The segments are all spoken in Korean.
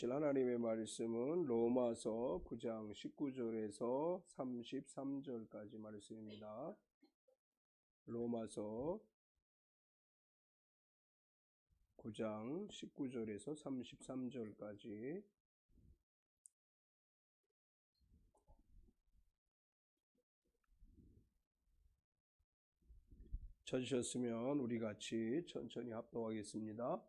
하나님의 말씀은 로마서 9장 19절에서 33절까지 말씀입니다. 로마서 9장 19절에서 33절까지 찾으셨으면 우리 같이 천천히 합독하겠습니다.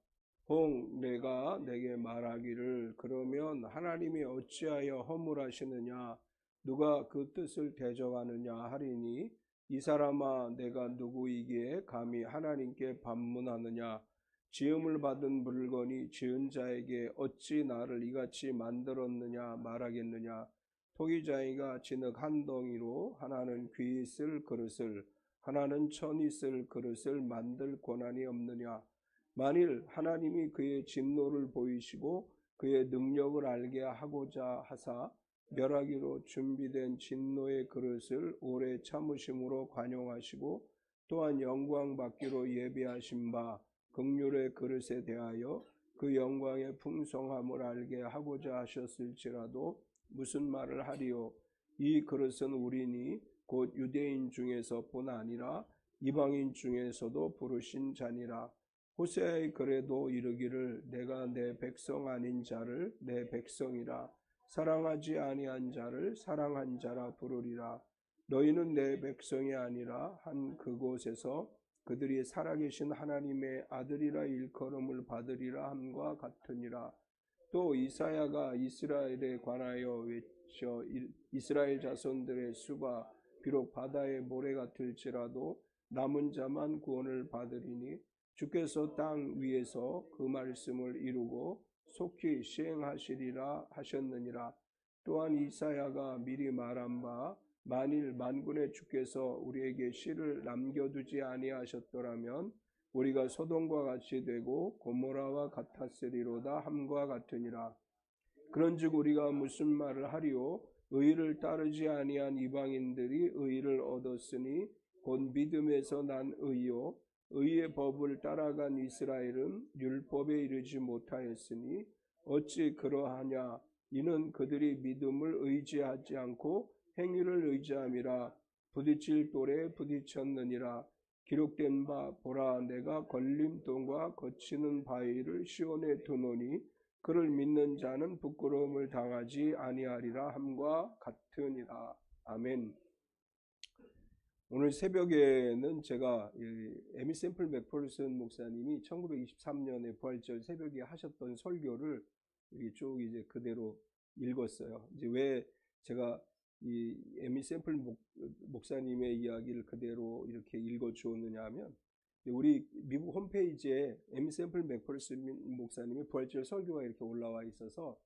혹 내가 내게 말하기를 그러면 하나님이 어찌하여 허물하시느냐 누가 그 뜻을 대적하느냐 하리니 이 사람아 내가 누구이기에 감히 하나님께 반문하느냐 지음을 받은 물건이 지은 자에게 어찌 나를 이같이 만들었느냐 말하겠느냐 토기장이가 진흙 한 덩이로 하나는 귀 있을 그릇을 하나는 천 있을 그릇을 만들 권한이 없느냐 만일 하나님이 그의 진노를 보이시고 그의 능력을 알게 하고자 하사 멸하기로 준비된 진노의 그릇을 오래 참으심으로 관용하시고 또한 영광 받기로 예비하신 바 긍휼의 그릇에 대하여 그 영광의 풍성함을 알게 하고자 하셨을지라도 무슨 말을 하리요 이 그릇은 우리니 곧 유대인 중에서뿐 아니라 이방인 중에서도 부르신 자니라. 호세아의 글에도 이르기를 내가 내 백성 아닌 자를 내 백성이라 사랑하지 아니한 자를 사랑한 자라 부르리라. 너희는 내 백성이 아니라 한 그곳에서 그들이 살아계신 하나님의 아들이라 일컬음을 받으리라 함과 같으니라. 또 이사야가 이스라엘에 관하여 외쳐 이스라엘 자손들의 수가 비록 바다의 모래 같을지라도 남은 자만 구원을 받으리니 주께서 땅 위에서 그 말씀을 이루고 속히 시행하시리라 하셨느니라. 또한 이사야가 미리 말한 바 만일 만군의 주께서 우리에게 씨를 남겨두지 아니하셨더라면 우리가 소돔과 같이 되고 고모라와 같았으리로다 함과 같으니라. 그런즉 우리가 무슨 말을 하리요 의를 따르지 아니한 이방인들이 의를 얻었으니 곧 믿음에서 난 의요 의의 법을 따라간 이스라엘은 율법에 이르지 못하였으니 어찌 그러하냐 이는 그들이 믿음을 의지하지 않고 행위를 의지함이라. 부딪힐 돌에 부딪혔느니라. 기록된 바 보라 내가 걸림돌과 거치는 바위를 시온에 두노니 그를 믿는 자는 부끄러움을 당하지 아니하리라 함과 같으니라. 아멘. 오늘 새벽에는 제가 에미 샘플 맥퍼슨 목사님이 1923년에 부활절 새벽에 하셨던 설교를 쭉 이제 그대로 읽었어요. 이제 왜 제가 이 에미 샘플 목사님의 이야기를 그대로 이렇게 읽어 주었느냐 하면 우리 미국 홈페이지에 에미 샘플 맥퍼슨 목사님의 부활절 설교가 이렇게 올라와 있어서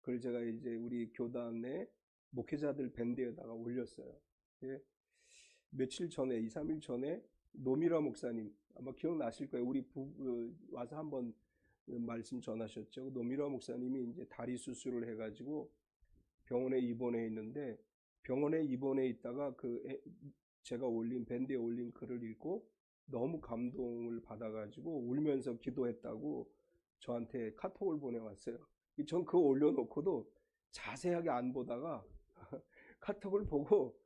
그걸 제가 이제 우리 교단의 목회자들 밴드에다가 올렸어요. 며칠 전에 2, 3일 전에 노미라 목사님 아마 기억나실 거예요. 우리 와서 한번 말씀 전하셨죠. 노미라 목사님이 이제 다리 수술을 해가지고 병원에 입원해 있는데 병원에 입원해 있다가 제가 올린 밴드에 올린 글을 읽고 너무 감동을 받아가지고 울면서 기도했다고 저한테 카톡을 보내왔어요. 전 그거 올려놓고도 자세하게 안 보다가 카톡을 보고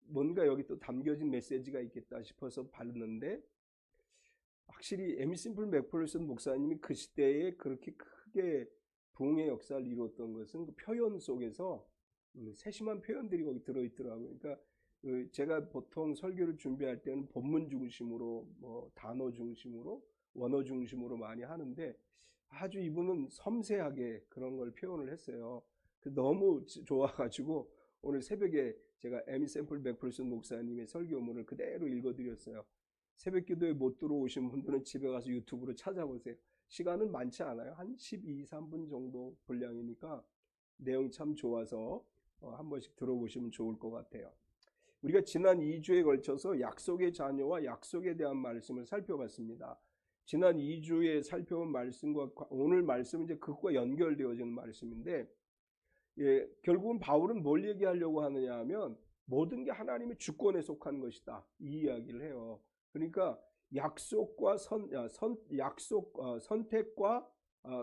뭔가 여기 또 담겨진 메시지가 있겠다 싶어서 봤는데 확실히 에미 샘플 맥퍼슨 목사님이 그 시대에 그렇게 크게 부흥의 역사를 이루었던 것은 그 표현 속에서 세심한 표현들이 거기 들어있더라고요. 그러니까 제가 보통 설교를 준비할 때는 본문 중심으로 단어 중심으로 원어 중심으로 많이 하는데 아주 이분은 섬세하게 그런 걸 표현을 했어요. 너무 좋아가지고 오늘 새벽에 제가 에미 샘플 맥퍼슨 목사님의 설교문을 그대로 읽어드렸어요. 새벽 기도에 못 들어오신 분들은 집에 가서 유튜브로 찾아보세요. 시간은 많지 않아요. 한 12, 3분 정도 분량이니까 내용이 참 좋아서 한 번씩 들어보시면 좋을 것 같아요. 우리가 지난 2주에 걸쳐서 약속의 자녀와 약속에 대한 말씀을 살펴봤습니다. 지난 2주에 살펴본 말씀과 오늘 말씀은 이제 그것과 연결되어지는 말씀인데 결국은 바울은 뭘 얘기하려고 하느냐 하면 모든 게 하나님의 주권에 속한 것이다 이 이야기를 해요. 그러니까 선택과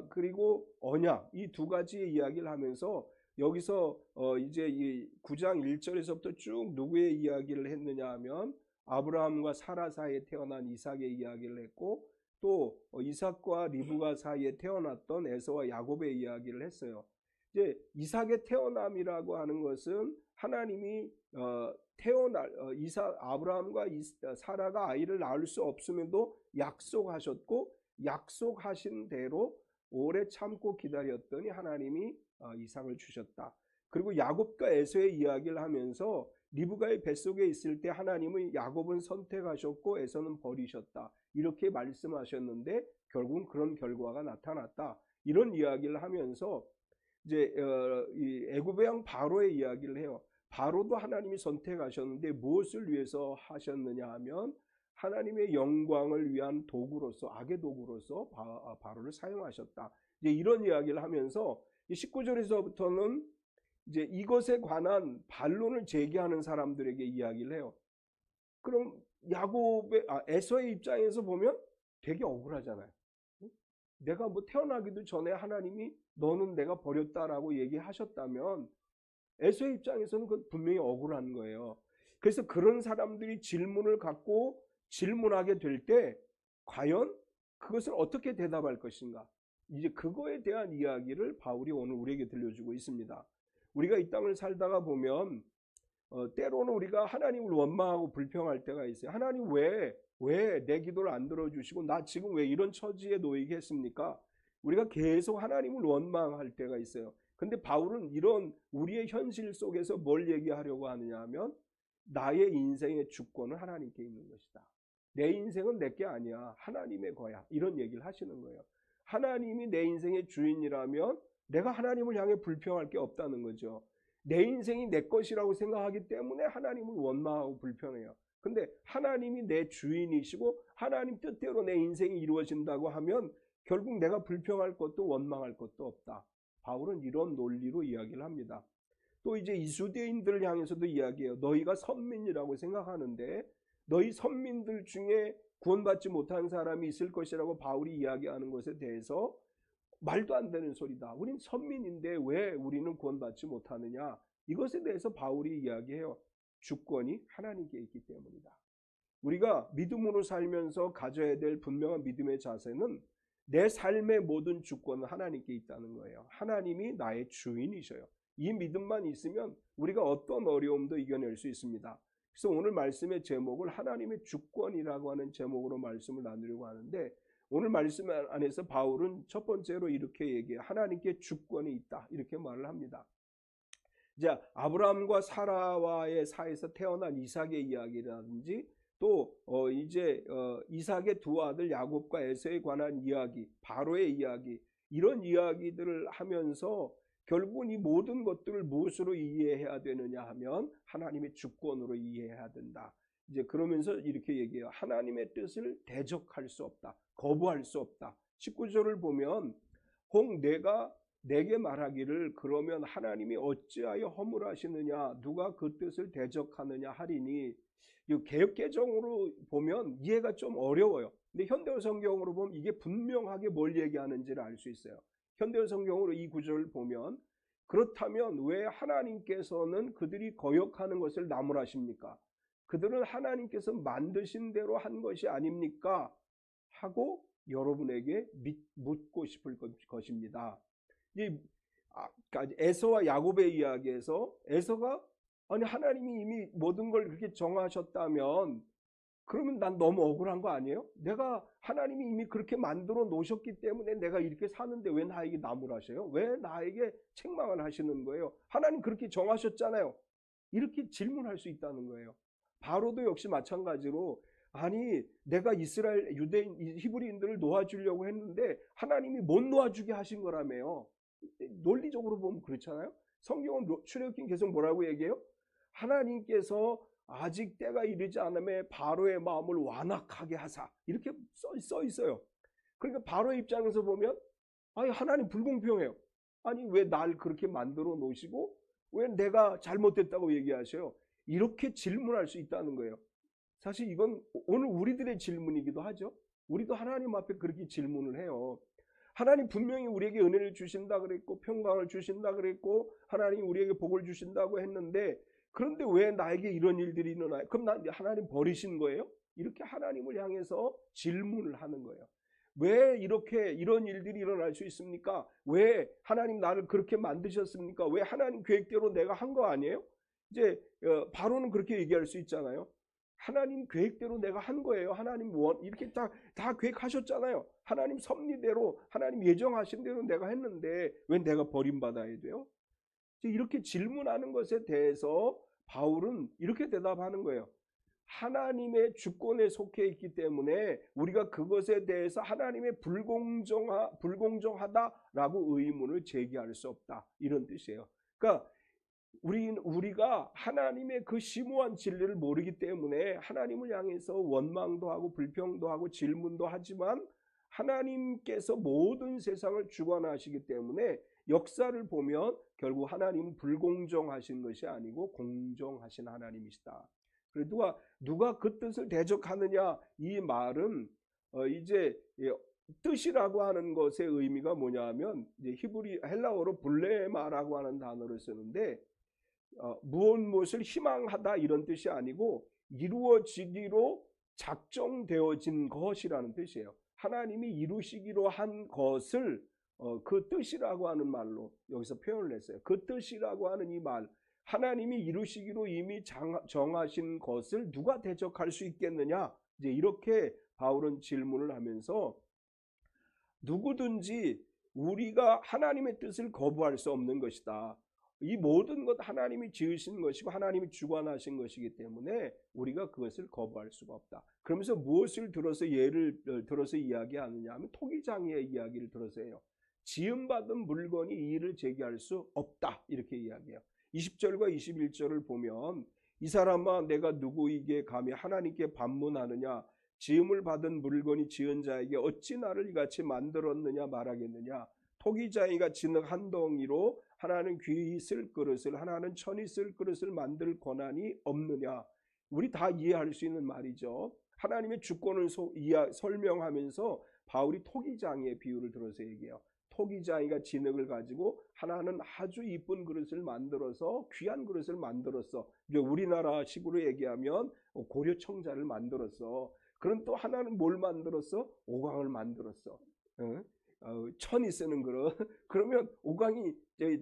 그리고 언약, 이 두 가지의 이야기를 하면서 여기서 이제 이 9장 1절에서부터 쭉 누구의 이야기를 했느냐 하면 아브라함과 사라 사이에 태어난 이삭의 이야기를 했고, 또 이삭과 리브가 사이에 태어났던 에서와 야곱의 이야기를 했어요. 이제 이삭의 태어남이라고 하는 것은 하나님이 아브라함과 사라가 아이를 낳을 수 없음에도 약속하셨고, 약속하신 대로 오래 참고 기다렸더니 하나님이 이삭을 주셨다. 그리고 야곱과 에서의 이야기를 하면서 리브가의 뱃속에 있을 때 하나님은 야곱은 선택하셨고 에서는 버리셨다, 이렇게 말씀하셨는데 결국은 그런 결과가 나타났다, 이런 이야기를 하면서 이제 이 애굽의 왕 바로의 이야기를 해요. 바로도 하나님이 선택하셨는데 무엇을 위해서 하셨느냐 하면 하나님의 영광을 위한 도구로서, 악의 도구로서 바로를 사용하셨다. 이제 이런 이야기를 하면서 19절에서부터는 이제 이것에 관한 반론을 제기하는 사람들에게 이야기를 해요. 그럼 에서의 입장에서 보면 되게 억울하잖아요. 내가 뭐 태어나기도 전에 하나님이 너는 내가 버렸다라고 얘기하셨다면 에서의 입장에서는 그건 분명히 억울한 거예요. 그래서 그런 사람들이 질문을 갖고 질문하게 될 때 과연 그것을 어떻게 대답할 것인가, 이제 그거에 대한 이야기를 바울이 오늘 우리에게 들려주고 있습니다. 우리가 이 땅을 살다가 보면 때로는 우리가 하나님을 원망하고 불평할 때가 있어요. 하나님 왜 내 기도를 안 들어주시고 나 지금 왜 이런 처지에 놓이게 했습니까? 우리가 계속 하나님을 원망할 때가 있어요. 근데 바울은 이런 우리의 현실 속에서 뭘 얘기하려고 하느냐 하면 나의 인생의 주권은 하나님께 있는 것이다. 내 인생은 내게 아니야, 하나님의 거야, 이런 얘기를 하시는 거예요. 하나님이 내 인생의 주인이라면 내가 하나님을 향해 불평할 게 없다는 거죠. 내 인생이 내 것이라고 생각하기 때문에 하나님을 원망하고 불평해요. 근데 하나님이 내 주인이시고 하나님 뜻대로 내 인생이 이루어진다고 하면 결국 내가 불평할 것도 원망할 것도 없다. 바울은 이런 논리로 이야기를 합니다. 또 이제 이수대인들을 향해서도 이야기해요. 너희가 선민이라고 생각하는데 너희 선민들 중에 구원받지 못한 사람이 있을 것이라고 바울이 이야기하는 것에 대해서 말도 안 되는 소리다. 우린 선민인데 왜 우리는 구원받지 못하느냐. 이것에 대해서 바울이 이야기해요. 주권이 하나님께 있기 때문이다. 우리가 믿음으로 살면서 가져야 될 분명한 믿음의 자세는 내 삶의 모든 주권은 하나님께 있다는 거예요. 하나님이 나의 주인이셔요. 이 믿음만 있으면 우리가 어떤 어려움도 이겨낼 수 있습니다. 그래서 오늘 말씀의 제목을 하나님의 주권이라고 하는 제목으로 말씀을 나누려고 하는데, 오늘 말씀 안에서 바울은 첫 번째로 이렇게 얘기해요. 하나님께 주권이 있다, 이렇게 말을 합니다. 이제 아브라함과 사라와의 사이에서 태어난 이삭의 이야기라든지 또 이제 이삭의 두 아들 야곱과 에서에 관한 이야기, 바로의 이야기, 이런 이야기들을 하면서 결국은 이 모든 것들을 무엇으로 이해해야 되느냐 하면 하나님의 주권으로 이해해야 된다. 이제 그러면서 이렇게 얘기해요. 하나님의 뜻을 대적할 수 없다, 거부할 수 없다. 19절을 보면 혹 내가 내게 말하기를 그러면 하나님이 어찌하여 허물하시느냐, 누가 그 뜻을 대적하느냐 하리니, 이 개역개정으로 보면 이해가 좀 어려워요. 근데 현대어 성경으로 보면 이게 분명하게 뭘 얘기하는지를 알 수 있어요. 현대어 성경으로 이 구절을 보면 그렇다면 왜 하나님께서는 그들이 거역하는 것을 나무라십니까? 그들은 하나님께서 만드신 대로 한 것이 아닙니까? 하고 여러분에게 묻고 싶을 것입니다. 에서와 야곱의 이야기에서 에서가 아니 하나님이 이미 모든 걸 그렇게 정하셨다면 그러면 난 너무 억울한 거 아니에요? 내가 하나님이 이미 그렇게 만들어 놓으셨기 때문에 내가 이렇게 사는데 왜 나에게 나무라셔요? 왜 나에게 책망을 하시는 거예요? 하나님 그렇게 정하셨잖아요. 이렇게 질문할 수 있다는 거예요. 바로도 역시 마찬가지로 아니 내가 이스라엘 유대인 히브리인들을 놓아주려고 했는데 하나님이 못 놓아주게 하신 거라며요. 논리적으로 보면 그렇잖아요. 성경은 출애굽기 계속 뭐라고 얘기해요? 하나님께서 아직 때가 이르지 않음에 바로의 마음을 완악하게 하사, 이렇게 써 있어요. 그러니까 바로의 입장에서 보면 아니 하나님 불공평해요. 아니 왜 날 그렇게 만들어 놓으시고 왜 내가 잘못됐다고 얘기하셔요? 이렇게 질문할 수 있다는 거예요. 사실 이건 오늘 우리들의 질문이기도 하죠. 우리도 하나님 앞에 그렇게 질문을 해요. 하나님 분명히 우리에게 은혜를 주신다 그랬고 평강을 주신다 그랬고 하나님 우리에게 복을 주신다고 했는데 그런데 왜 나에게 이런 일들이 일어나요? 그럼 나 하나님 버리신 거예요? 이렇게 하나님을 향해서 질문을 하는 거예요. 왜 이렇게 이런 일들이 일어날 수 있습니까? 왜 하나님 나를 그렇게 만드셨습니까? 왜 하나님 계획대로 내가 한 거 아니에요? 이제 바로는 그렇게 얘기할 수 있잖아요. 하나님 계획대로 내가 한 거예요. 하나님 이렇게 다 계획하셨잖아요. 하나님 섭리대로 하나님 예정하신 대로 내가 했는데 왜 내가 버림받아야 돼요? 이렇게 질문하는 것에 대해서 바울은 이렇게 대답하는 거예요. 하나님의 주권에 속해 있기 때문에 우리가 그것에 대해서 하나님의 불공정하다라고 의문을 제기할 수 없다. 이런 뜻이에요. 그러니까 우리가 하나님의 그 심오한 진리를 모르기 때문에 하나님을 향해서 원망도 하고 불평도 하고 질문도 하지만 하나님께서 모든 세상을 주관하시기 때문에 역사를 보면 결국 하나님은 불공정하신 것이 아니고 공정하신 하나님이시다. 그리고 누가 그 뜻을 대적하느냐 이 말은 이제 뜻이라고 하는 것의 의미가 뭐냐면 이제 헬라어로 블레마라고 하는 단어를 쓰는데 무엇을 희망하다 이런 뜻이 아니고 이루어지기로 작정되어진 것이라는 뜻이에요. 하나님이 이루시기로 한 것을 그 뜻이라고 하는 말로 여기서 표현을 했어요. 그 뜻이라고 하는 이 말, 하나님이 이루시기로 이미 정하신 것을 누가 대적할 수 있겠느냐? 이제 이렇게 바울은 질문을 하면서 누구든지 우리가 하나님의 뜻을 거부할 수 없는 것이다. 이 모든 것 하나님이 지으신 것이고 하나님이 주관하신 것이기 때문에 우리가 그것을 거부할 수가 없다. 그러면서 무엇을 들어서 예를 들어서 이야기하느냐 하면 토기장이의 이야기를 들어서 해요. 지음받은 물건이 이의를 제기할 수 없다 이렇게 이야기해요. 20절과 21절을 보면 이 사람아 내가 누구에게 감히 하나님께 반문하느냐 지음을 받은 물건이 지은 자에게 어찌 나를 이같이 만들었느냐 말하겠느냐 토기장이가 진흙 한 덩이로 하나는 귀히 쓸 그릇을 하나는 천이 쓸 그릇을 만들 권한이 없느냐. 우리 다 이해할 수 있는 말이죠. 하나님의 주권을 설명하면서 바울이 토기장이의 비유를 들어서 얘기해요. 토기장이가 진흙을 가지고 하나는 아주 이쁜 그릇을 만들어서 귀한 그릇을 만들었어. 이제 우리나라 식으로 얘기하면 고려 청자를 만들었어. 그럼 또 하나는 뭘 만들었어? 오광을 만들었어. 응? 천이 쓰는 그릇. 그러면 오광이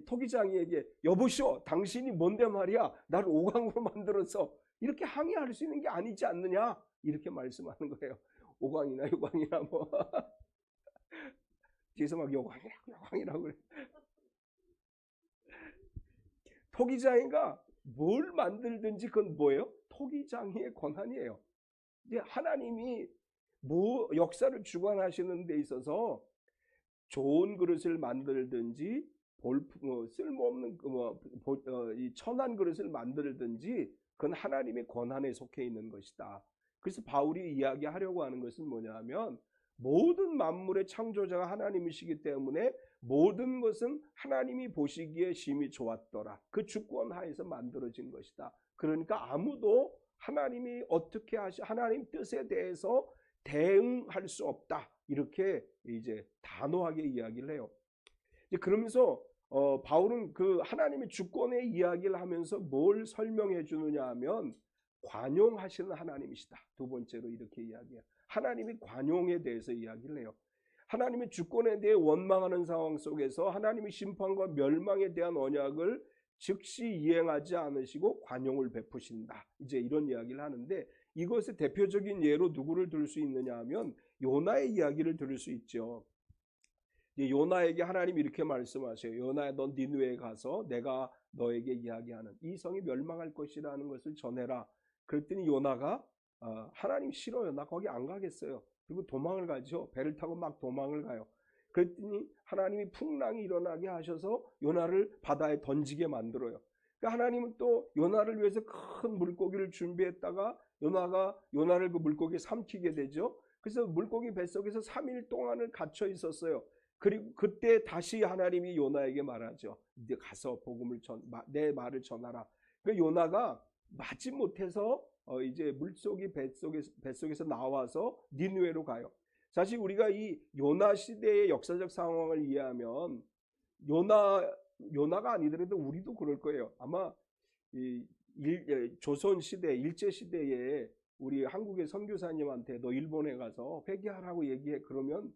토기장이에게 여보시오 당신이 뭔데 말이야 나를 오광으로 만들어서 이렇게 항의할 수 있는 게 아니지 않느냐 이렇게 말씀하는 거예요. 오광이나 요광이나 뭐 뒤에서 막 요광이라고 그래. 토기장이가 뭘 만들든지 그건 뭐예요? 토기장이의 권한이에요. 이제 하나님이 뭐 역사를 주관하시는 데 있어서 좋은 그릇을 만들든지 쓸모없는 이 천한 그릇을 만들든지 그건 하나님의 권한에 속해 있는 것이다. 그래서 바울이 이야기하려고 하는 것은 뭐냐면 모든 만물의 창조자가 하나님이시기 때문에 모든 것은 하나님이 보시기에 심히 좋았더라. 그 주권 하에서 만들어진 것이다. 그러니까 아무도 하나님이 어떻게 하나님 뜻에 대해서 대응할 수 없다. 이렇게 이제 단호하게 이야기를 해요. 그러면서 바울은 그 하나님의 주권의 이야기를 하면서 뭘 설명해 주느냐 하면 관용하시는 하나님이시다. 두 번째로 이렇게 이야기해요. 하나님이 관용에 대해서 이야기를 해요. 하나님의 주권에 대해 원망하는 상황 속에서 하나님의 심판과 멸망에 대한 언약을 즉시 이행하지 않으시고 관용을 베푸신다. 이제 이런 이야기를 하는데 이것의 대표적인 예로 누구를 들 수 있느냐 하면 요나의 이야기를 들을 수 있죠. 요나에게 하나님이 이렇게 말씀하세요. 요나야 넌 니느웨에 가서 내가 너에게 이야기하는 이 성이 멸망할 것이라는 것을 전해라. 그랬더니 요나가 하나님 싫어요. 나 거기 안 가겠어요. 그리고 도망을 가죠. 배를 타고 막 도망을 가요. 그랬더니 하나님이 풍랑이 일어나게 하셔서 요나를 바다에 던지게 만들어요. 그러니까 하나님은 또 요나를 위해서 큰 물고기를 준비했다가 요나가 요나를 그 물고기에 삼키게 되죠. 그래서 물고기 뱃속에서 3일 동안을 갇혀 있었어요. 그리고 그때 다시 하나님이 요나에게 말하죠. 이제 가서 내 말을 전하라. 그러니까 요나가 마지 못해서 이제 물속이 뱃속에서 나와서 니느웨로 가요. 사실 우리가 이 요나 시대의 역사적 상황을 이해하면 요나가 아니더라도 우리도 그럴 거예요. 아마 이 조선 시대, 일제 시대에 우리 한국의 선교사님한테 너 일본에 가서 회개하라고 얘기해. 그러면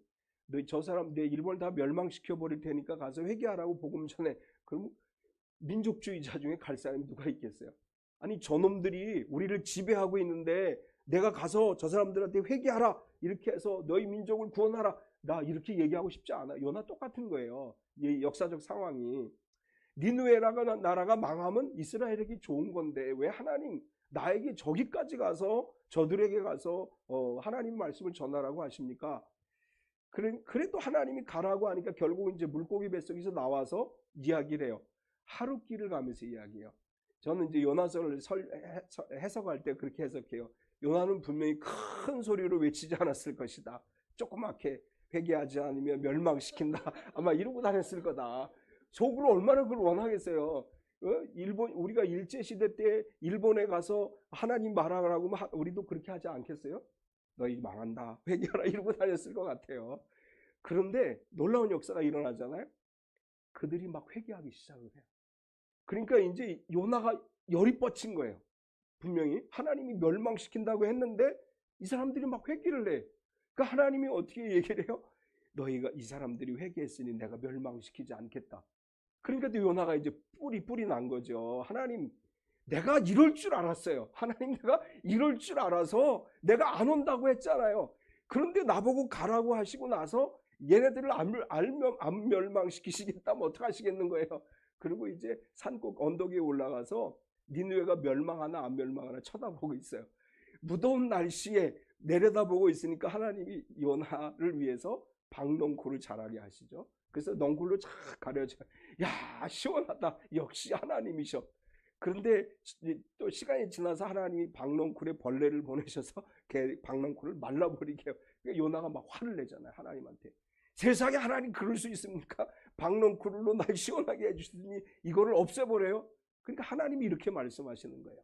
너 저 사람 내 일본을 다 멸망시켜 버릴 테니까 가서 회개하라고 복음 전해. 그럼 민족주의자 중에 갈 사람이 누가 있겠어요? 아니 저놈들이 우리를 지배하고 있는데 내가 가서 저 사람들한테 회개하라 이렇게 해서 너희 민족을 구원하라 나 이렇게 얘기하고 싶지 않아. 요나 똑같은 거예요. 이 역사적 상황이 니느웨 나라가 망하면 이스라엘에게 좋은 건데 왜 하나님 나에게 저기까지 가서 저들에게 가서 하나님 말씀을 전하라고 하십니까? 그래도 하나님이 가라고 하니까 결국 이제 물고기 뱃속에서 나와서 이야기를 해요. 하룻길을 가면서 이야기해요. 저는 이제 요나서를 해석할 때 그렇게 해석해요. 요나는 분명히 큰 소리로 외치지 않았을 것이다. 조그맣게 회개하지 않으면 멸망시킨다. 아마 이러고 다녔을 거다. 속으로 얼마나 그걸 원하겠어요. 우리가 일제시대 때 일본에 가서 하나님 말하라고 하면 우리도 그렇게 하지 않겠어요? 너희 망한다. 회개하라 이러고 다녔을 것 같아요. 그런데 놀라운 역사가 일어나잖아요. 그들이 막 회개하기 시작을 해요. 그러니까 이제 요나가 열이 뻗친 거예요. 분명히 하나님이 멸망시킨다고 했는데 이 사람들이 막 회개를 해. 그러니까 하나님이 어떻게 얘기를 해요? 너희가 이 사람들이 회개했으니 내가 멸망시키지 않겠다. 그러니까 또 요나가 이제 뿔이 난 거죠. 하나님 내가 이럴 줄 알았어요. 하나님 내가 이럴 줄 알아서 내가 안 온다고 했잖아요. 그런데 나보고 가라고 하시고 나서 얘네들을 안 멸망시키시겠다면 어떡하시겠는 거예요. 그리고 이제 산꼭 언덕에 올라가서 니느웨가 멸망하나 안 멸망하나 쳐다보고 있어요. 무더운 날씨에 내려다보고 있으니까 하나님이 요나를 위해서 박넝쿨을 자라게 하시죠. 그래서 넝쿨로 쫙 가려져. 야 시원하다. 역시 하나님이셔. 그런데 또 시간이 지나서 하나님이 박넝쿨에 벌레를 보내셔서 박넝쿨을 말라버리게 해요. 그러니까 요나가 막 화를 내잖아요. 하나님한테. 세상에 하나님 그럴 수 있습니까? 박넝쿨로 날 시원하게 해주시더니 이거를 없애버려요. 그러니까 하나님이 이렇게 말씀하시는 거예요.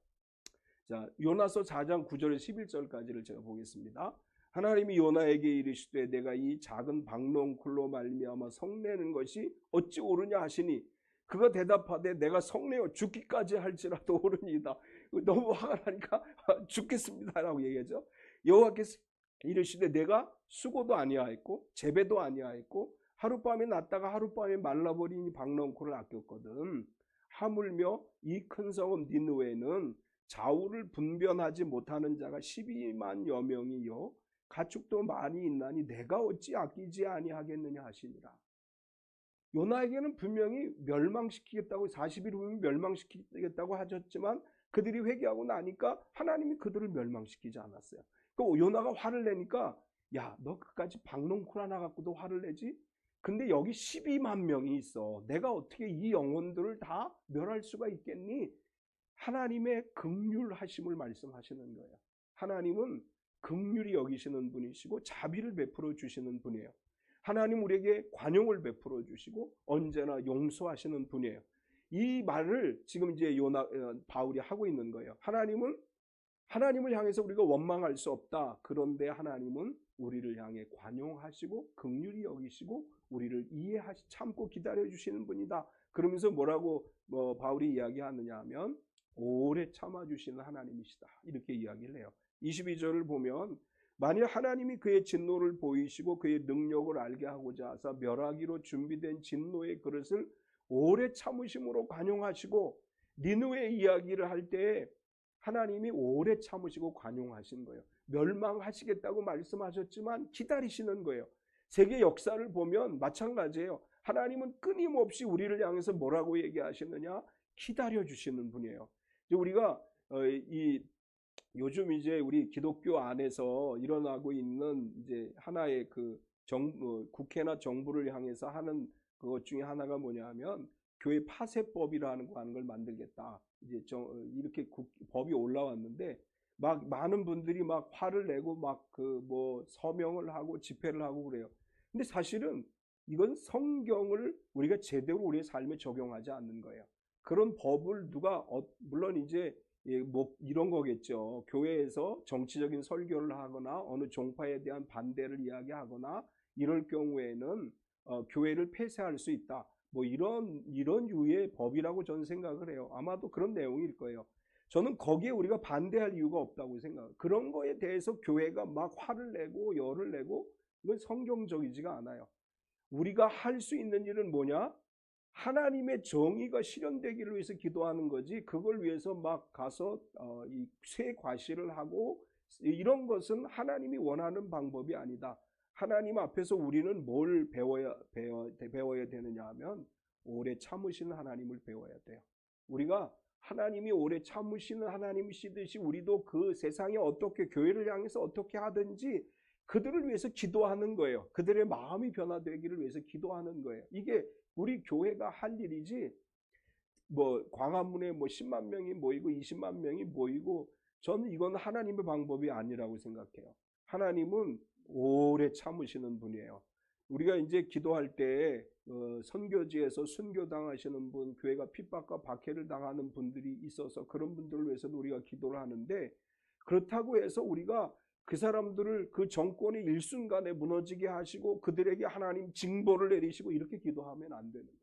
자, 요나서 4장 9절 11절까지를 제가 보겠습니다. 하나님이 요나에게 이르시되 내가 이 작은 박넝쿨로 말미암아 성내는 것이 어찌 옳으냐 하시니 그가 대답하되 내가 성내어 죽기까지 할지라도 옳으니이다. 너무 화가 나니까 죽겠습니다라고 얘기하죠. 여호와께서 이르시되 내가 수고도 아니하였고 재배도 아니하였고 하룻밤에 났다가 하룻밤에 말라버린 박넝쿨을 아꼈거든. 하물며 이 큰 성읍 니느웨는 좌우를 분변하지 못하는 자가 12만여 명이요 가축도 많이 있나니 내가 어찌 아끼지 아니하겠느냐 하시니라. 요나에게는 분명히 멸망시키겠다고 40일 후면 멸망시키겠다고 하셨지만 그들이 회개하고 나니까 하나님이 그들을 멸망시키지 않았어요. 그 요나가 화를 내니까 야, 너 그까지 박넝쿨 하나 갖고도 화를 내지? 근데 여기 12만 명이 있어. 내가 어떻게 이 영혼들을 다 멸할 수가 있겠니? 하나님의 긍휼하심을 말씀하시는 거예요. 하나님은 긍휼히 여기시는 분이시고 자비를 베풀어 주시는 분이에요. 하나님 우리에게 관용을 베풀어 주시고 언제나 용서하시는 분이에요. 이 말을 지금 이제 바울이 하고 있는 거예요. 하나님을 향해서 우리가 원망할 수 없다. 그런데 하나님은 우리를 향해 관용하시고 긍휼히 여기시고 우리를 참고 기다려 주시는 분이다. 그러면서 뭐라고 바울이 이야기하느냐 하면 오래 참아 주시는 하나님이시다. 이렇게 이야기를 해요. 22절을 보면 만일 하나님이 그의 진노를 보이시고 그의 능력을 알게 하고자 하사 멸하기로 준비된 진노의 그릇을 오래 참으심으로 관용하시고 니느웨 이야기를 할 때 하나님이 오래 참으시고 관용하신 거예요. 멸망하시겠다고 말씀하셨지만 기다리시는 거예요. 세계 역사를 보면 마찬가지예요. 하나님은 끊임없이 우리를 향해서 뭐라고 얘기하시느냐? 기다려주시는 분이에요. 우리가 요즘 이제 우리 기독교 안에서 일어나고 있는 이제 하나의 국회나 정부를 향해서 하는 그것 중에 하나가 뭐냐면 교회 파쇄법이라는 거 하는 걸 만들겠다. 이제 이렇게 법이 올라왔는데 막 많은 분들이 막 화를 내고 막 서명을 하고 집회를 하고 그래요. 근데 사실은 이건 성경을 우리가 제대로 우리의 삶에 적용하지 않는 거예요. 그런 법을 물론 이제 뭐 이런 거겠죠. 교회에서 정치적인 설교를 하거나 어느 종파에 대한 반대를 이야기하거나 이럴 경우에는 교회를 폐쇄할 수 있다. 뭐 이런 유의 법이라고 저는 생각을 해요. 아마도 그런 내용일 거예요. 저는 거기에 우리가 반대할 이유가 없다고 생각해요. 그런 거에 대해서 교회가 막 화를 내고 열을 내고 이건 성경적이지가 않아요. 우리가 할 수 있는 일은 뭐냐? 하나님의 정의가 실현되기를 위해서 기도하는 거지, 그걸 위해서 막 가서 이 쇠과시를 하고 이런 것은 하나님이 원하는 방법이 아니다. 하나님 앞에서 우리는 뭘 배워야 되느냐 하면 오래 참으시는 하나님을 배워야 돼요. 우리가 하나님이 오래 참으시는 하나님이시듯이 우리도 그 세상에 어떻게 교회를 향해서 어떻게 하든지 그들을 위해서 기도하는 거예요. 그들의 마음이 변화되기를 위해서 기도하는 거예요. 이게 우리 교회가 할 일이지, 뭐 광화문에 뭐 10만 명이 모이고 20만 명이 모이고, 저는 이건 하나님의 방법이 아니라고 생각해요. 하나님은 오래 참으시는 분이에요. 우리가 이제 기도할 때 선교지에서 순교당하시는 분, 교회가 핍박과 박해를 당하는 분들이 있어서 그런 분들을 위해서도 우리가 기도를 하는데, 그렇다고 해서 우리가 그 사람들을 그 정권이 일순간에 무너지게 하시고 그들에게 하나님 징벌을 내리시고 이렇게 기도하면 안 되는 거예요.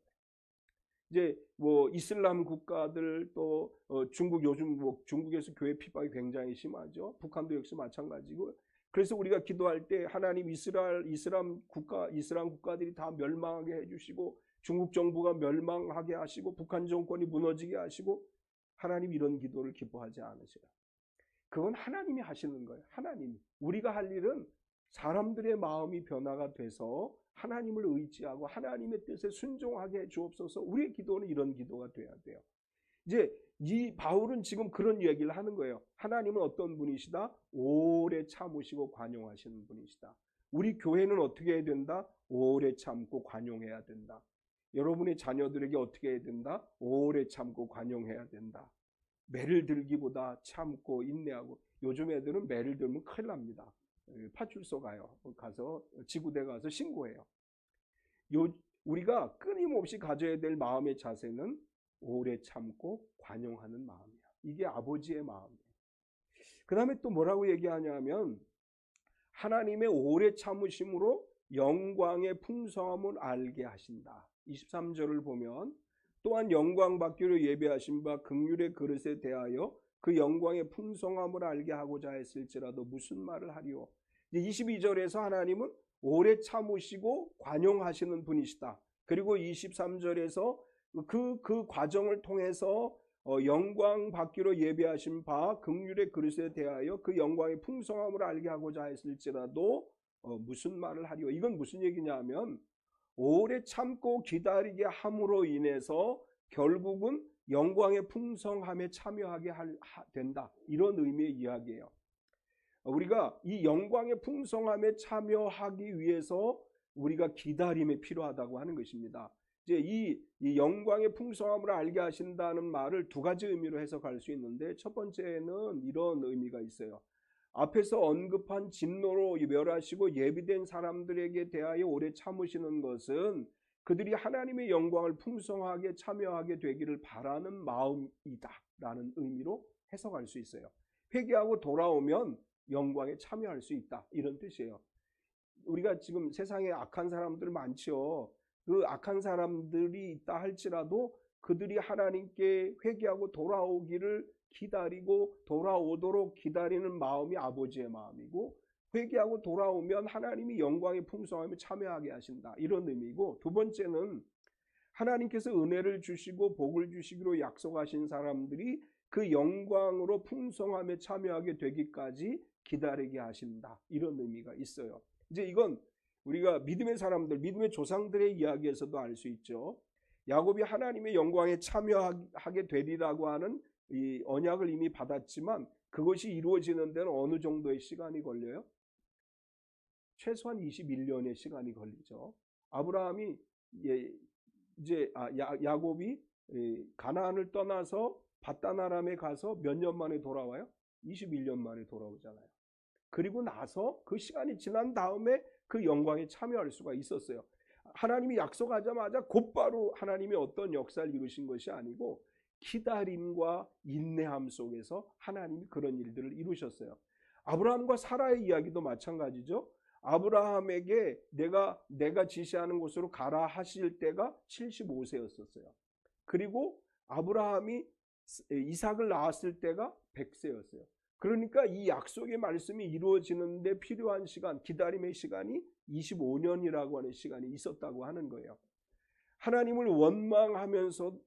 이제 뭐 이슬람 국가들 또 중국, 요즘 뭐 중국에서 교회 핍박이 굉장히 심하죠. 북한도 역시 마찬가지고. 그래서 우리가 기도할 때 하나님 이슬람 국가들이 다 멸망하게 해주시고 중국 정부가 멸망하게 하시고 북한 정권이 무너지게 하시고, 하나님 이런 기도를 기뻐하지 않으세요. 그건 하나님이 하시는 거예요. 하나님이. 우리가 할 일은 사람들의 마음이 변화가 돼서 하나님을 의지하고 하나님의 뜻에 순종하게 해 주옵소서. 우리의 기도는 이런 기도가 돼야 돼요. 이제 이 바울은 지금 그런 이야기를 하는 거예요. 하나님은 어떤 분이시다? 오래 참으시고 관용하시는 분이시다. 우리 교회는 어떻게 해야 된다? 오래 참고 관용해야 된다. 여러분의 자녀들에게 어떻게 해야 된다? 오래 참고 관용해야 된다. 매를 들기보다 참고 인내하고. 요즘 애들은 매를 들면 큰일 납니다. 파출소 가서 지구대 가서 신고해요. 우리가 끊임없이 가져야 될 마음의 자세는 오래 참고 관용하는 마음이야. 이게 아버지의 마음이에요. 그 다음에 또 뭐라고 얘기하냐면 하나님의 오래 참으심으로 영광의 풍성함을 알게 하신다. 23절을 보면 또한 영광 받기로 예배하신 바 긍휼의 그릇에 대하여 그 영광의 풍성함을 알게 하고자 했을지라도 무슨 말을 하리요. 22절에서 하나님은 오래 참으시고 관용하시는 분이시다. 그리고 23절에서 그 과정을 통해서 영광 받기로 예배하신 바 긍휼의 그릇에 대하여 그 영광의 풍성함을 알게 하고자 했을지라도 무슨 말을 하리요. 이건 무슨 얘기냐면 오래 참고 기다리게 함으로 인해서 결국은 영광의 풍성함에 참여하게 된다. 이런 의미의 이야기예요. 우리가 이 영광의 풍성함에 참여하기 위해서 우리가 기다림이 필요하다고 하는 것입니다. 이제 이 영광의 풍성함을 알게 하신다는 말을 두 가지 의미로 해석할 수 있는데, 첫 번째는 이런 의미가 있어요. 앞에서 언급한 진노로 멸하시고 예비된 사람들에게 대하여 오래 참으시는 것은 그들이 하나님의 영광을 풍성하게 참여하게 되기를 바라는 마음이다라는 의미로 해석할 수 있어요. 회개하고 돌아오면 영광에 참여할 수 있다, 이런 뜻이에요. 우리가 지금 세상에 악한 사람들 많죠. 그 악한 사람들이 있다 할지라도 그들이 하나님께 회개하고 돌아오기를 기다리고 돌아오도록 기다리는 마음이 아버지의 마음이고, 회개하고 돌아오면 하나님이 영광의 풍성함에 참여하게 하신다, 이런 의미고, 두 번째는 하나님께서 은혜를 주시고 복을 주시기로 약속하신 사람들이 그 영광으로 풍성함에 참여하게 되기까지 기다리게 하신다, 이런 의미가 있어요. 이제 이건 우리가 믿음의 사람들, 믿음의 조상들의 이야기에서도 알 수 있죠. 야곱이 하나님의 영광에 참여하게 되리라고 하는 이 언약을 이미 받았지만 그것이 이루어지는 데는 어느 정도의 시간이 걸려요? 최소한 21년의 시간이 걸리죠. 아브라함이 야곱이 가나안을 떠나서 밧단 아람에 가서 몇 년 만에 돌아와요? 21년 만에 돌아오잖아요. 그리고 나서 그 시간이 지난 다음에 그 영광에 참여할 수가 있었어요. 하나님이 약속하자마자 곧바로 하나님이 어떤 역사를 이루신 것이 아니고 기다림과 인내함 속에서 하나님이 그런 일들을 이루셨어요. 아브라함과 사라의 이야기도 마찬가지죠. 아브라함에게 내가 지시하는 곳으로 가라 하실 때가 75세였었어요. 그리고 아브라함이 이삭을 낳았을 때가 100세였어요. 그러니까 이 약속의 말씀이 이루어지는데 필요한 시간, 기다림의 시간이 25년이라고 하는 시간이 있었다고 하는 거예요. 하나님을 원망하면서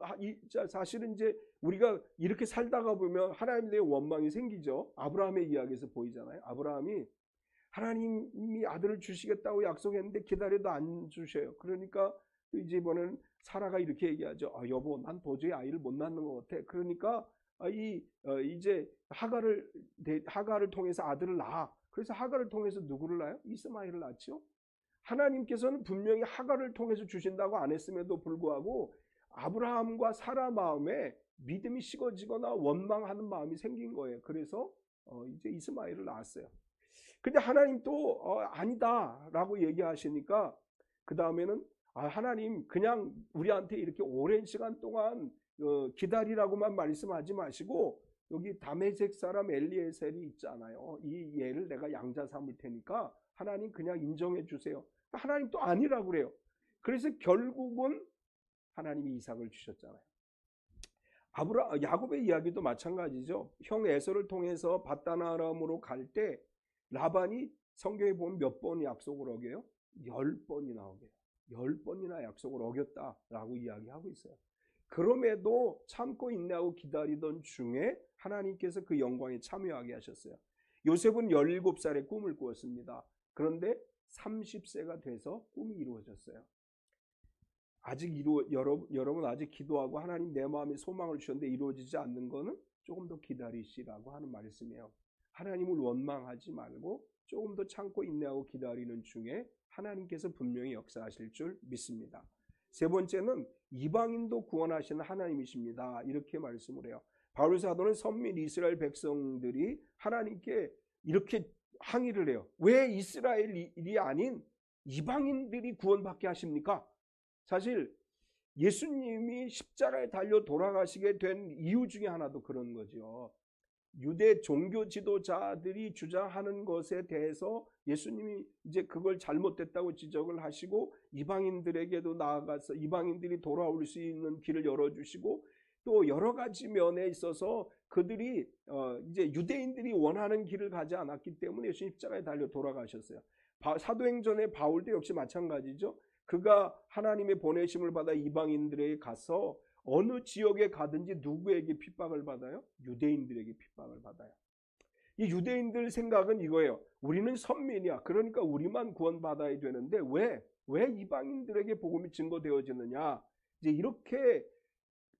사실은 이제 우리가 이렇게 살다가 보면 하나님에 대해 원망이 생기죠. 아브라함의 이야기에서 보이잖아요. 아브라함이 하나님이 아들을 주시겠다고 약속했는데 기다려도 안 주셔요. 그러니까 이제 이번에는 사라가 이렇게 얘기하죠. 여보, 난 도저히 아이를 못 낳는 것 같아. 그러니까 이제 하갈을 통해서 아들을 낳아. 그래서 하갈을 통해서 누구를 낳아요? 이스마엘을 낳죠. 하나님께서는 분명히 하갈을 통해서 주신다고 안 했음에도 불구하고 아브라함과 사라 마음에 믿음이 식어지거나 원망하는 마음이 생긴 거예요. 그래서 이제 이스마엘을 낳았어요. 근데 하나님 또 아니다라고 얘기하시니까 그 다음에는 하나님 그냥 우리한테 이렇게 오랜 시간 동안 기다리라고만 말씀하지 마시고 여기 다메섹 사람 엘리에셀이 있잖아요. 이 얘를 내가 양자 삼을 테니까 하나님 그냥 인정해 주세요. 하나님 또 아니라고 그래요. 그래서 결국은 하나님이 이삭을 주셨잖아요. 야곱의 이야기도 마찬가지죠. 형 에서를 통해서 밧다나람으로 갈 때 라반이 성경에 보면 몇 번 약속을 어겨요? 10번이나 어겨요. 10번이나 약속을 어겼다라고 이야기하고 있어요. 그럼에도 참고 인내하고 기다리던 중에 하나님께서 그 영광에 참여하게 하셨어요. 요셉은 17살에 꿈을 꾸었습니다. 그런데 30세가 돼서 꿈이 이루어졌어요. 여러분 아직 기도하고 하나님 내 마음에 소망을 주셨는데 이루어지지 않는 거는 조금 더 기다리시라고 하는 말씀이에요. 하나님을 원망하지 말고 조금 더 참고 인내하고 기다리는 중에 하나님께서 분명히 역사하실 줄 믿습니다. 세 번째는 이방인도 구원하시는 하나님이십니다. 이렇게 말씀을 해요. 바울 사도는 선민 이스라엘 백성들이 하나님께 이렇게 항의를 해요. 왜 이스라엘이 아닌 이방인들이 구원받게 하십니까? 사실 예수님이 십자가에 달려 돌아가시게 된 이유 중에 하나도 그런 거죠. 유대 종교 지도자들이 주장하는 것에 대해서 예수님이 이제 그걸 잘못됐다고 지적을 하시고 이방인들에게도 나아가서 이방인들이 돌아올 수 있는 길을 열어주시고 또 여러 가지 면에 있어서 그들이 이제 유대인들이 원하는 길을 가지 않았기 때문에 예수님 십자가에 달려 돌아가셨어요. 사도행전의 바울도 역시 마찬가지죠. 그가 하나님의 보내심을 받아 이방인들에게 가서 어느 지역에 가든지 누구에게 핍박을 받아요? 유대인들에게 핍박을 받아요. 이 유대인들 생각은 이거예요. 우리는 선민이야. 그러니까 우리만 구원받아야 되는데 왜 이방인들에게 복음이 증거되어지느냐? 이제 이렇게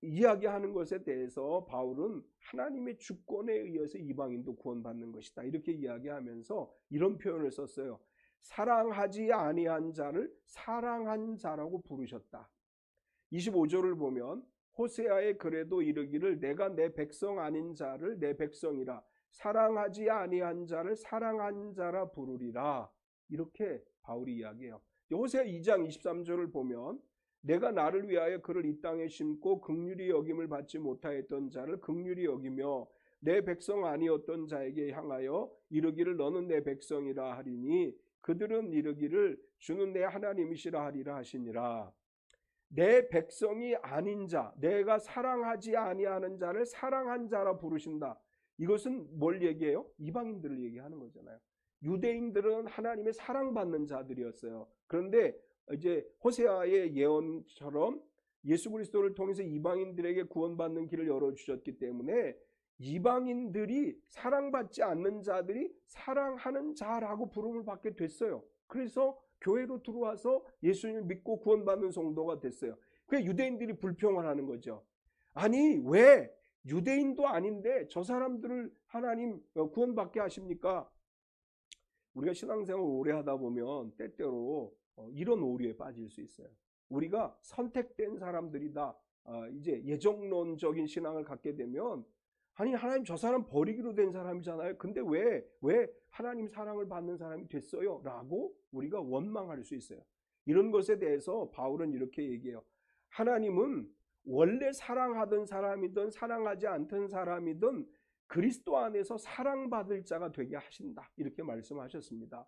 이야기하는 것에 대해서 바울은 하나님의 주권에 의해서 이방인도 구원받는 것이다. 이렇게 이야기하면서 이런 표현을 썼어요. 사랑하지 아니한 자를 사랑한 자라고 부르셨다. 25절을 보면 호세아의 글에도 이르기를 내가 내 백성 아닌 자를 내 백성이라 사랑하지 아니한 자를 사랑한 자라 부르리라. 이렇게 바울이 이야기해요. 호세아 2장 23절을 보면 내가 나를 위하여 그를 이 땅에 심고 긍휼히 여김을 받지 못하였던 자를 긍휼히 여기며 내 백성 아니었던 자에게 향하여 이르기를 너는 내 백성이라 하리니 그들은 이르기를 주는 내 하나님이시라 하리라 하시니라. 내 백성이 아닌 자, 내가 사랑하지 아니하는 자를 사랑한 자라 부르신다. 이것은 뭘 얘기해요? 이방인들을 얘기하는 거잖아요. 유대인들은 하나님의 사랑받는 자들이었어요. 그런데 이제 호세아의 예언처럼 예수 그리스도를 통해서 이방인들에게 구원받는 길을 열어주셨기 때문에 이방인들이 사랑받지 않는 자들이 사랑하는 자라고 부름을 받게 됐어요. 그래서 교회로 들어와서 예수님을 믿고 구원받는 성도가 됐어요. 그게 유대인들이 불평을 하는 거죠. 아니 왜 유대인도 아닌데 저 사람들을 하나님 구원받게 하십니까? 우리가 신앙생활 오래 하다 보면 때때로 이런 오류에 빠질 수 있어요. 우리가 선택된 사람들이다. 이제 예정론적인 신앙을 갖게 되면 아니 하나님 저 사람 버리기로 된 사람이잖아요. 근데 왜 하나님 사랑을 받는 사람이 됐어요? 라고 우리가 원망할 수 있어요. 이런 것에 대해서 바울은 이렇게 얘기해요. 하나님은 원래 사랑하던 사람이든 사랑하지 않던 사람이든 그리스도 안에서 사랑받을 자가 되게 하신다. 이렇게 말씀하셨습니다.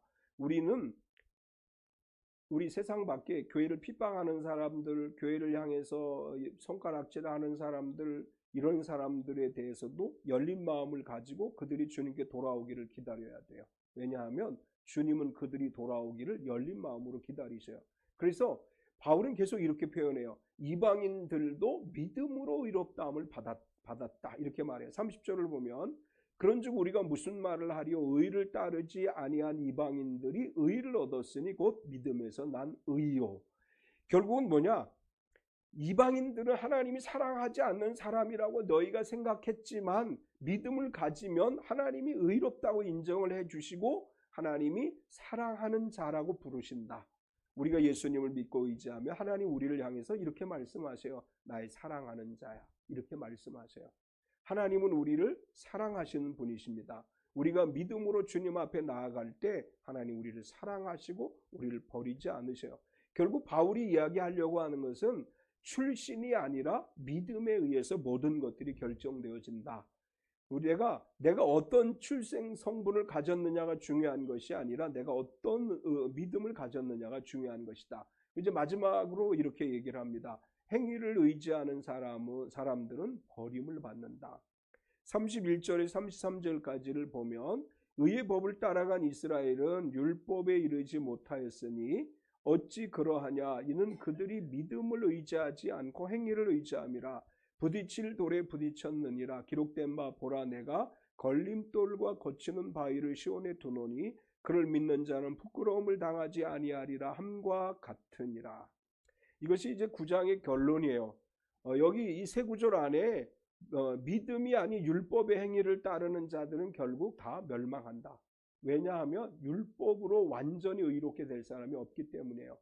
우리 세상 밖에 교회를 핍박하는 사람들, 교회를 향해서 손가락질하는 사람들, 이런 사람들에 대해서도 열린 마음을 가지고 그들이 주님께 돌아오기를 기다려야 돼요. 왜냐하면 주님은 그들이 돌아오기를 열린 마음으로 기다리셔요. 그래서 바울은 계속 이렇게 표현해요. 이방인들도 믿음으로 의롭다함을 받았다. 이렇게 말해요. 30절을 보면 그런즉 우리가 무슨 말을 하리요? 의를 따르지 아니한 이방인들이 의를 얻었으니 곧 믿음에서 난 의요. 결국은 뭐냐? 이방인들은 하나님이 사랑하지 않는 사람이라고 너희가 생각했지만 믿음을 가지면 하나님이 의롭다고 인정을 해주시고 하나님이 사랑하는 자라고 부르신다. 우리가 예수님을 믿고 의지하며 하나님 우리를 향해서 이렇게 말씀하세요. 나의 사랑하는 자야. 이렇게 말씀하세요. 하나님은 우리를 사랑하시는 분이십니다. 우리가 믿음으로 주님 앞에 나아갈 때 하나님 우리를 사랑하시고 우리를 버리지 않으셔요. 결국 바울이 이야기하려고 하는 것은 출신이 아니라 믿음에 의해서 모든 것들이 결정되어진다. 내가 어떤 출생 성분을 가졌느냐가 중요한 것이 아니라 내가 어떤 믿음을 가졌느냐가 중요한 것이다. 이제 마지막으로 이렇게 얘기를 합니다. 행위를 의지하는 사람들은 버림을 받는다. 31절에 33절까지를 보면 의의 법을 따라간 이스라엘은 율법에 이르지 못하였으니 어찌 그러하냐. 이는 그들이 믿음을 의지하지 않고 행위를 의지함이라. 부딪힐 돌에 부딪혔느니라. 기록된 바 보라 내가 걸림돌과 거치는 바위를 시온에 두노니 그를 믿는 자는 부끄러움을 당하지 아니하리라 함과 같으니라. 이것이 이제 9장의 결론이에요. 여기 이 세 구절 안에 믿음이 아닌 율법의 행위를 따르는 자들은 결국 다 멸망한다. 왜냐하면 율법으로 완전히 의롭게 될 사람이 없기 때문이에요.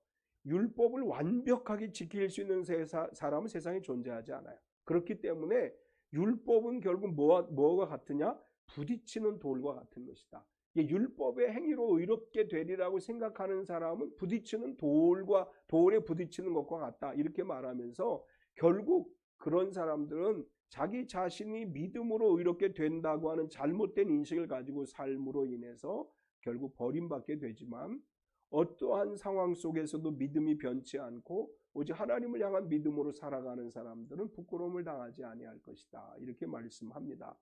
율법을 완벽하게 지킬 수 있는 사람은 세상에 존재하지 않아요. 그렇기 때문에 율법은 결국 뭐가 같으냐? 부딪히는 돌과 같은 것이다. 율법의 행위로 의롭게 되리라고 생각하는 사람은 부딪히는 돌에 부딪히는 것과 같다. 이렇게 말하면서 결국 그런 사람들은 자기 자신이 믿음으로 의롭게 된다고 하는 잘못된 인식을 가지고 삶으로 인해서 결국 버림받게 되지만 어떠한 상황 속에서도 믿음이 변치 않고 오직 하나님을 향한 믿음으로 살아가는 사람들은 부끄러움을 당하지 아니할 것이다. 이렇게 말씀합니다.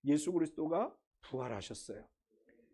예수 그리스도가 부활하셨어요.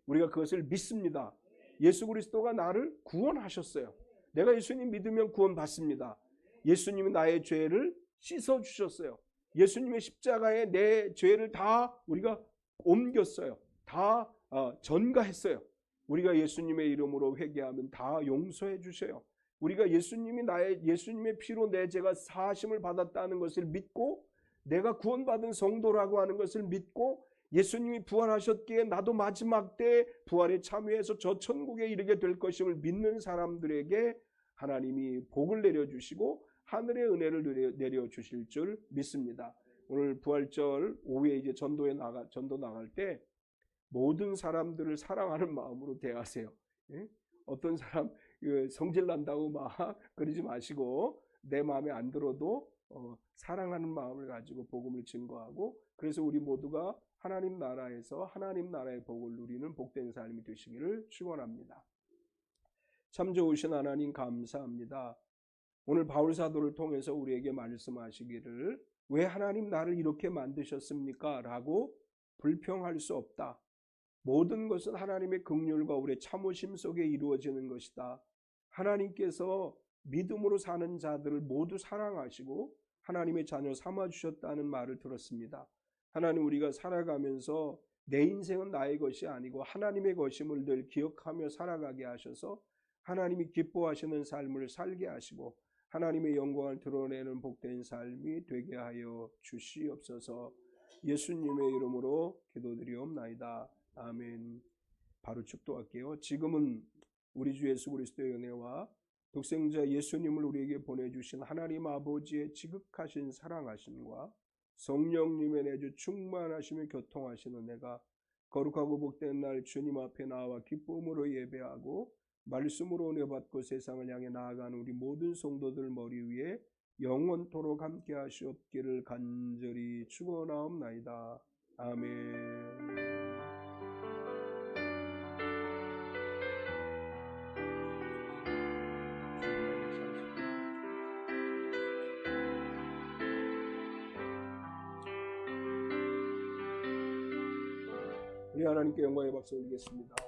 우리가 그것을 믿습니다. 예수 그리스도가 나를 구원하셨어요. 내가 예수님 믿으면 구원받습니다. 예수님이 나의 죄를 씻어주셨어요. 예수님의 십자가에 내 죄를 다 우리가 옮겼어요. 다 전가했어요. 우리가 예수님의 이름으로 회개하면 다 용서해 주셔요. 우리가 예수님의 피로 내 죄가 사하심을 받았다는 것을 믿고 내가 구원받은 성도라고 하는 것을 믿고 예수님이 부활하셨기에 나도 마지막 때 부활에 참여해서 저 천국에 이르게 될 것임을 믿는 사람들에게 하나님이 복을 내려주시고 하늘의 은혜를 내려주실 줄 믿습니다. 오늘 부활절 오후에 이제 전도 나갈 때 모든 사람들을 사랑하는 마음으로 대하세요. 예? 어떤 사람 성질 난다고 막 그러지 마시고 내 마음에 안 들어도 사랑하는 마음을 가지고 복음을 증거하고 그래서 우리 모두가 하나님 나라에서 하나님 나라의 복을 누리는 복된 삶이 되시기를 축원합니다. 참 좋으신 하나님 감사합니다. 오늘 바울 사도를 통해서 우리에게 말씀하시기를 왜 하나님 나를 이렇게 만드셨습니까? 라고 불평할 수 없다. 모든 것은 하나님의 긍휼과 우리의 참으심 속에 이루어지는 것이다. 하나님께서 믿음으로 사는 자들을 모두 사랑하시고 하나님의 자녀 삼아주셨다는 말을 들었습니다. 하나님 우리가 살아가면서 내 인생은 나의 것이 아니고 하나님의 것임을 늘 기억하며 살아가게 하셔서 하나님이 기뻐하시는 삶을 살게 하시고 하나님의 영광을 드러내는 복된 삶이 되게 하여 주시옵소서. 예수님의 이름으로 기도드리옵나이다. 아멘. 바로 축도할게요. 지금은 우리 주 예수 그리스도의 은혜와 독생자 예수님을 우리에게 보내주신 하나님 아버지의 지극하신 사랑하심과 성령님의 내주 충만하시며 교통하시는 은혜가 거룩하고 복된 날 주님 앞에 나와 기쁨으로 예배하고 말씀으로 은혜 받고 세상을 향해 나아가는 우리 모든 성도들 머리 위에 영원토록 함께 하시옵기를 간절히 축원하옵나이다. 아멘. 우리 하나님께 영광의 박수 올리겠습니다.